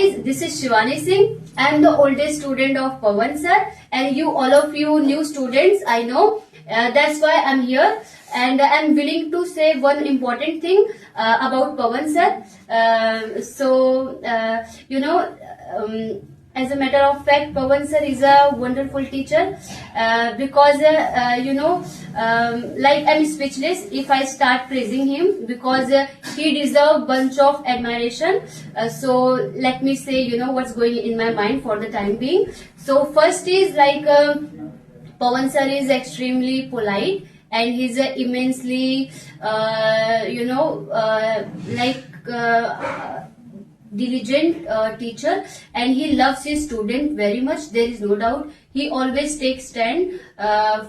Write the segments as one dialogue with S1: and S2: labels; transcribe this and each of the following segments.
S1: This is Shivani Singh. I am the oldest student of Pawan sir, and you, all of you new students, I know. That's why I'm here, and I'm willing to say one important thing about Pawan sir. As a matter of fact, Pawan sir is a wonderful teacher because like I'm speechless if I start praising him because he deserves bunch of admiration. So let me say what's going in my mind for the time being. So first is like Pawan sir is extremely polite and he's immensely diligent teacher, and he loves his student very much. There is no doubt. He always takes stand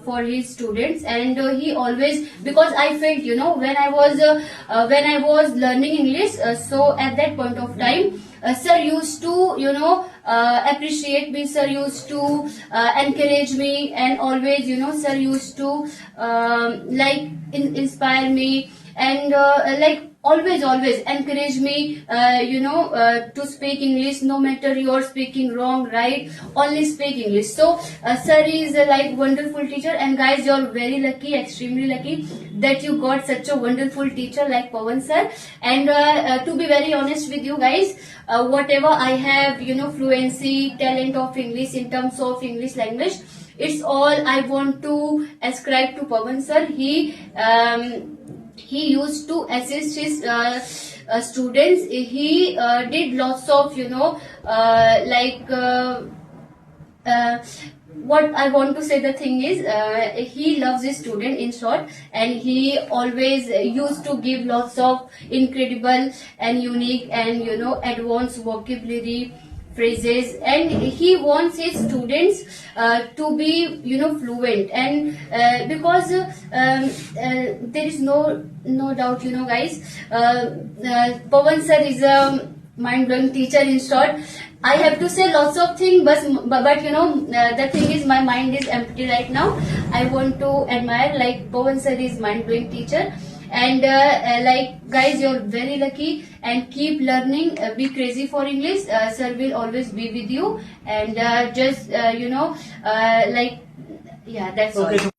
S1: for his students, and he always, because I felt when I was learning English, so at that point of time sir used to appreciate me, sir used to encourage me, and always sir used to inspire me, and always encourage me to speak English, no matter you are speaking wrong, right, only speak English. So sir is like wonderful teacher, and guys, you're very lucky, extremely lucky that you got such a wonderful teacher like Pawan sir. And to be very honest with you guys, whatever I have fluency, talent of English in terms of English language, it's all I want to ascribe to Pawan sir. He used to assist his students. He did lots of what I want to say, the thing is he loves his student in short, and he always used to give lots of incredible and unique and advanced vocabulary phrases, and he wants his students to be fluent, and because there is no doubt guys, Pawan sir is a mind-blowing teacher in short. I have to say lots of things, but the thing is my mind is empty right now. I want to admire like Pawan sir is mind-blowing teacher. And guys, you're very lucky, and keep learning, be crazy for English. Sir will always be with you, and yeah, that's all.